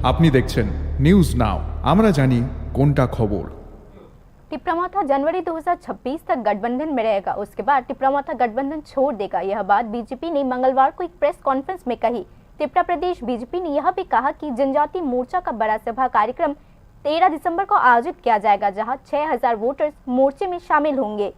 আপনি দেখছেন news now, আমরা জানি কোনটা খবর। टिपरामाथा जनवरी 2026 तक गठबंधन में रहेगा, उसके बाद टिपरामाथा गठबंधन छोड़ देगा। यह बात बीजेपी ने मंगलवार को एक प्रेस कॉन्फ्रेंस में कही। त्रिपुरा प्रदेश बीजेपी ने यह भी कहा कि जनजाति मोर्चा का बड़ा सभा कार्यक्रम 13 दिसंबर को आयोजित किया जाएगा, जहां 6000 वोटर्स मोर्चे में शामिल होंगे।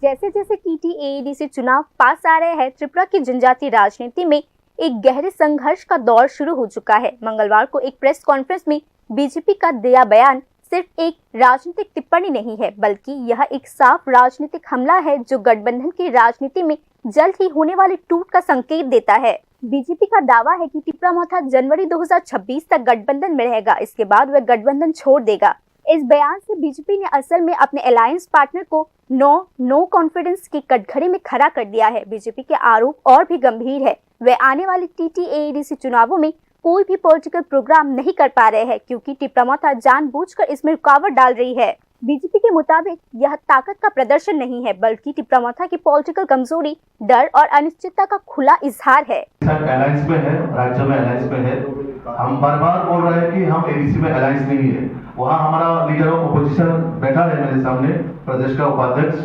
जैसे जैसे TTAADC चुनाव पास आ रहे हैं, त्रिपुरा की जनजातीय राजनीति में एक गहरे संघर्ष का दौर शुरू हो चुका है। मंगलवार को एक प्रेस कॉन्फ्रेंस में बीजेपी का दिया बयान सिर्फ एक राजनीतिक टिप्पणी नहीं है, बल्कि यह एक साफ राजनीतिक हमला है जो गठबंधन की राजनीति में जल्द ही होने वाले टूट का संकेत देता है। बीजेपी का दावा है कि टिपरामाथा जनवरी 2026 तक गठबंधन में रहेगा, इसके बाद वह गठबंधन छोड़ देगा। इस बयान से बीजेपी ने असल में अपने अलायंस पार्टनर को नो कॉन्फिडेंस की कटघरे में खड़ा कर दिया है। बीजेपी के आरोप और भी गंभीर है। वे आने वाले TTAADC चुनावों में कोई भी पॉलिटिकल प्रोग्राम नहीं कर पा रहे हैं, क्योंकि टिपरामाथा जानबूझकर इसमें रुकावट डाल रही है। बीजेपी के मुताबिक यह ताकत का प्रदर्शन नहीं है, बल्कि टिपरामाथा की पॉलिटिकल कमजोरी, डर और अनिश्चितता का खुला इजहार है। अलायंस में है, राज्य में अलायंस में है। हम बार बार बोल रहे हैं कि हम ADC में अलायंस नहीं है। वहाँ हमारा लीडर ऑफ अपोजिशन बैठा है मेरे सामने, प्रदेश का उपाध्यक्ष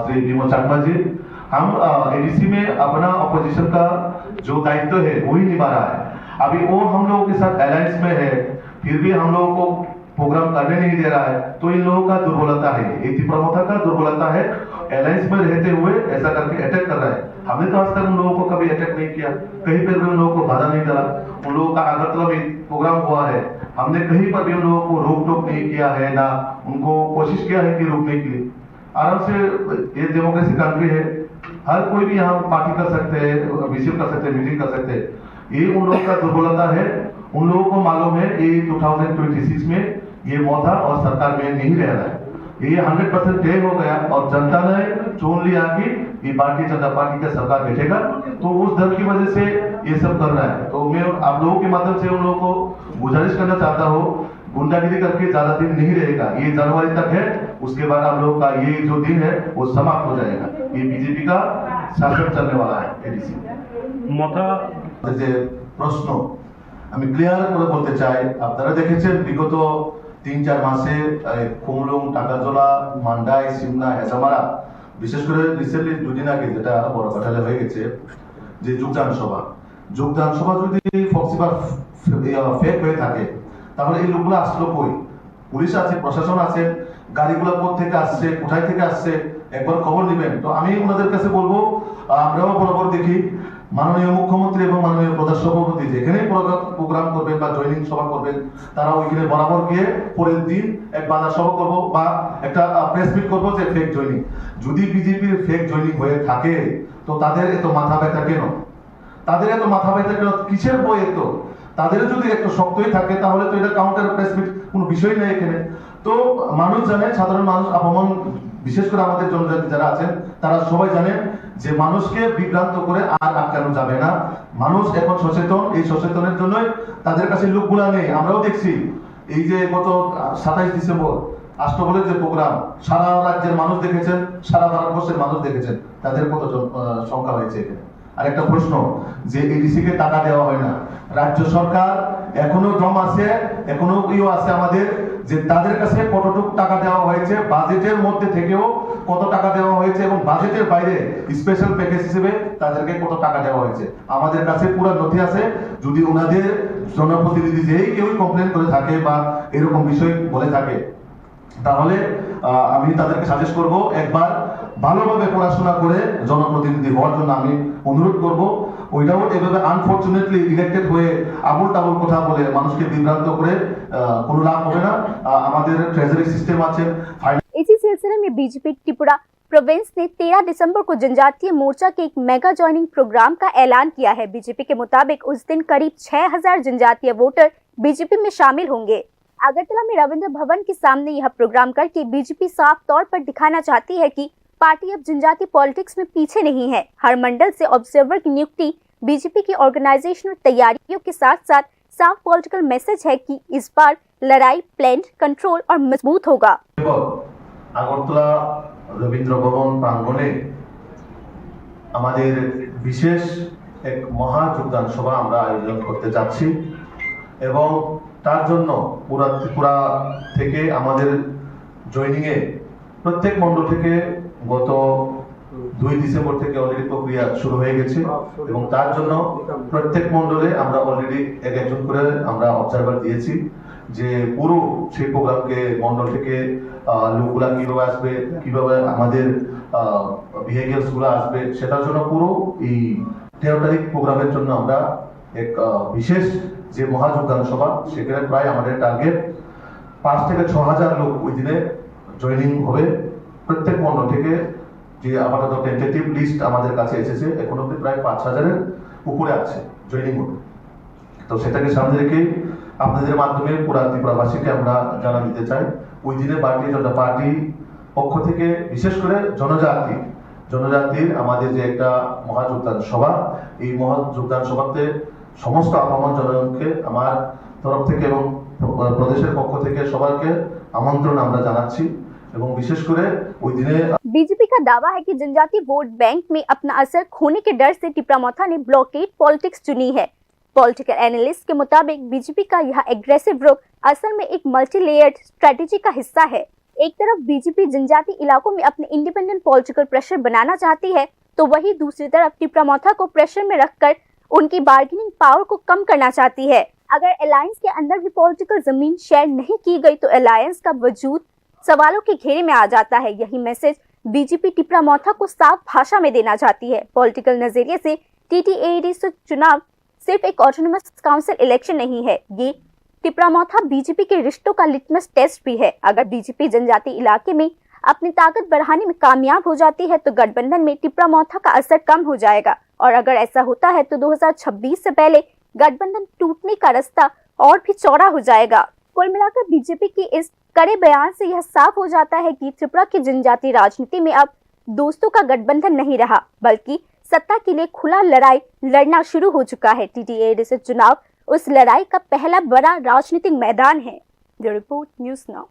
श्री विमोद चाकमा जी। हम ADC में अपना अपोजिशन का जो दायित्व है वही निभा रहा है। अभी वो हम लोगों के साथ अलायंस में है, फिर भी हम लोगों को प्रोग्राम करने नहीं दे रहा है, तो इन लोगों का दुर्बलता है, ये टिपरामाथा का दुर्बलता है। अलायंस में रहते हुए ऐसा करके अटैक कर रहा है। हमने तो आज तक उन लोगों को कभी अटैक नहीं किया, कहीं पर भी उन लोगों को बाधा नहीं डाला। उन लोगों का अगरतला में प्रोग्राम हुआ है, हमने कहीं पर भी उन लोगों को रोक टोक नहीं किया है, ना उनको कोशिश किया है कि रोकने के लिए। आराम से, ये डेमोक्रेसी कंट्री है, हर कोई भी यहाँ पार्टी कर सकते हैं, विजिट कर सकते हैं, मीटिंग कर सकते हैं। ये उन लोगों का दुर्बलता है। उन लोगों को मालूम है ये 2026 में ये मौका और सरकार में नहीं रह रहा है। ये 100% तय हो गया और जनता ने चुन लिया कि ये भारतीय जनता पार्टी का सरकार बैठेगा, तो उस डर की वजह से ये सब कर रहा है। तो मैं आप लोगों के माध्यम से उन लोगों को गुजारिश करना चाहता हूँ, गुंडागिरी करके ज्यादा दिन नहीं रहेगा। ये जनवरी तक है, उसके बाद आप लोगों का ये जो दिन है वो समाप्त हो जाएगा। ये बीजेपी का शासन चलने वाला है। ADC যে প্রশ্ন আমি ক্লিয়ার করে বলতে চাই, আপনারা দেখেছেন বিগত 3-4 মাসে কুমলুং, টাকাজোলা, মান্ডাই, সিমনা, হেজামারা, বিশেষ করে রিসেন্টলি দুদিন আগে যেটা বড় কাঠালে হয়ে গেছে যে যোগদান সভা যদি ফক্সিবার ফেক হয়ে থাকে, তাহলে এই লোকগুলো আসলো কই? পুলিশ আছে, প্রশাসন আছে, গাড়িগুলো কোথা থেকে আসছে, কোথায় থেকে আসছে, একবার খবর নেবেন। তো আমি ওনাদের কাছে বলবো, আমরাও বরাবর দেখি মাননীয় মুখ্যমন্ত্রী এবং মাননীয় প্রদেশ সভাপতি যেখানে প্রোগ্রাম করবেন বা জয়নিং সভা করবেন, তারা ওইখানে বরাবর গিয়ে পরের দিন এক বাজার সভা করবো বা একটা প্রেস মিট করবো যে ফেক জয়নিং। যদি বিজেপির ফেক জয়নিং হয়ে থাকে, তো তাদের এত মাথা ব্যথা কেন? কিসের বই? তো তাদের যদি একটু শক্তই থাকে, তাহলে তো এটা কাউন্টার প্রেস মিট কোনো বিষয় নেই এখানে। তো মানুষ জানে, সাধারণ মানুষ, আপন বিশেষ করে আমাদের জনজাতি যারা আছেন তারা সবাই জানেন যে মানুষকে বিভ্রান্ত করে আর আটকানো যাবে না। মানুষ এখন সচেতন, এই সচেতনের জন্যই তাদের কাছে লোকগুলা নেই। আমরাও দেখছি এই যে গত 27 ডিসেম্বর আষ্টবলের যে প্রোগ্রাম, সারা রাজ্যের মানুষ দেখেছেন, সারা ভারতবর্ষের মানুষ দেখেছেন, তাদের কত সংখ্যা হয়েছে এখানে। আর একটা প্রশ্ন যে ADC কে টাকা দেওয়া হয় না, রাজ্য সরকার এখনো দম আছে, এখনো আছে আমাদের যে তাদের কাছে কতটুকু টাকা দেওয়া হয়েছে, বাজেটের মধ্যে থেকেও কত টাকা দেওয়া হয়েছে এবং বাজেটের বাইরে স্পেশাল প্যাকেজ হিসেবে তাদেরকে কত টাকা দেওয়া হয়েছে আমাদের কাছে পুরো নথি আছে। যদি ওনাদের জনপ্রতিনিধি যেই কেউ কমপ্লেন করে থাকে বা এরকম বিষয় বলে থাকে, তাহলে আমি তাদেরকে সাজেস্ট করব একবার ভালোভাবে পড়াশোনা করে জনপ্রতিনিধি হওয়ার জন্য আমি অনুরোধ করব। ওইটাও এভাবে আনফরচুনেটলি ইলেক্টেড হয়ে আবুল টাবুল কথা বলে মানুষকে বিভ্রান্ত করে কোনো লাভ হবে না। আমাদের ট্রেজারি সিস্টেম আছে। इसी सिलसिले में बीजेपी त्रिपुरा प्रोविंस ने 13 दिसंबर को जनजातीय मोर्चा के एक मेगा ज्वाइनिंग प्रोग्राम का ऐलान किया है। बीजेपी के मुताबिक उस दिन करीब 6000 जनजातीय वोटर बीजेपी में शामिल होंगे। अगरतला में रविंद्र भवन के सामने यह प्रोग्राम करके बीजेपी साफ तौर पर दिखाना चाहती है कि पार्टी अब जनजातीय पॉलिटिक्स में पीछे नहीं है। हर मंडल से ऑब्जर्वर की नियुक्ति बीजेपी की ऑर्गेनाइजेशनल तैयारियों के साथ साथ साफ पॉलिटिकल मैसेज है कि इस बार लड़ाई प्लान्ड, कंट्रोल और मजबूत होगा। আগরতলা রবীন্দ্র ভবন প্রাঙ্গণে আমাদের বিশেষ এক মহা যোগদান সভা আমরা আয়োজন করতে যাচ্ছি। এবং তার জন্য পুরা ত্রিপুরা থেকে আমাদের জয়েনিংয়ে প্রত্যেক মণ্ডল থেকে গত 2 ডিসেম্বর থেকে অলরেডি প্রক্রিয়া শুরু হয়ে গেছে এবং তার জন্য প্রত্যেক মণ্ডলে আমরা অলরেডি একজন করে আমরা অবজারভার দিয়েছি যে পুরো সেই প্রোগ্রামকে মণ্ডল থেকে লোকগুলা কিভাবে আসবে, কিভাবে আমাদের বিহেভিয়ার্স গুলো আসবে, সেটার জন্য পুরো এই 13 তারিখ প্রোগ্রামের জন্য আমরা এক বিশেষ যে মহাযোগদান সভা, সেখানে প্রায় আমাদের টার্গেট 5 থেকে 6 হাজার লোক ওই দিনে জয়েনিং হবে প্রত্যেক মণ্ডল থেকে। যে আপাতত টেন্টেটিভ লিস্ট আমাদের কাছে এসেছে, এখন অব্দি প্রায় 5,000-এর উপরে আছে জয়েনিং হবে। তো সেটাকে সামনে রেখে আপনাদের মাধ্যমে পুরা ত্রিপুরাবাসীকে আমরা জানা দিতে চাই, ওই দিনে ভারতীয় জনতা পার্টি পক্ষ থেকে বিশেষ করে জনজাতির আমাদের যে একটা মহাযোগদান সভা, এই মহাযোগদান সভাতে সমস্ত আপামর জনগণকে আমার তরফ থেকে এবং প্রদেশের পক্ষ থেকে সবাইকে আমন্ত্রণ আমরা জানাচ্ছি এবং বিশেষ করে ওই দিনে बीजेपी का दावा है कि जनजातीय वोट बैंक में अपना असर खोने के डर से टिप्रामोथा ने ब्लॉकेड पॉलिटिक्स चुनी है। पॉलिटिकल एनालिस्ट के मुताबिक बीजेपी का यह एग्रेसिव रुख असल में एक मल्टी लेयर्ड स्ट्रेटेजी का हिस्सा है। एक तरफ बीजेपी जनजातीय इलाकों में अपने इंडिपेंडेंट पॉलिटिकल प्रेशर बनाना चाहती है, तो वहीं दूसरी तरफ टिप्रामोथा को प्रेशर में रखकर उनकी बार्गेनिंग पावर को कम करना चाहती है। अगर अलायंस के अंदर भी पॉलिटिकल जमीन शेयर नहीं की गई तो अलायंस का वजूद सवालों के घेरे में आ जाता है। यही मैसेज बीजेपी टिप्रामोथा को साफ भाषा में देना चाहती है। पॉलिटिकल नजरिए से TTAD चुनाव सिर्फ एक ऑटोनोमस काउंसिल इलेक्शन नहीं है, ये टिप्रामोथा बीजेपी के रिश्तों का लिटमस टेस्ट भी है। अगर बीजेपी जनजातीय इलाके में अपनी ताकत बढ़ाने में कामयाब हो जाती है तो गठबंधन में टिप्रामोथा का असर कम हो जाएगा, और अगर ऐसा होता है तो 2026 से पहले गठबंधन टूटने का रास्ता और भी चौड़ा हो जाएगा। कुल मिलाकर बीजेपी की इस कड़े बयान से यह साफ हो जाता है कि त्रिपुरा की जनजातीय राजनीति में अब दोस्तों का गठबंधन नहीं रहा, बल्कि सत्ता के लिए खुला लड़ाई लड़ना शुरू हो चुका है। TTAD से चुनाव उस लड़ाई का पहला बड़ा राजनीतिक मैदान है। Bureau report, news now.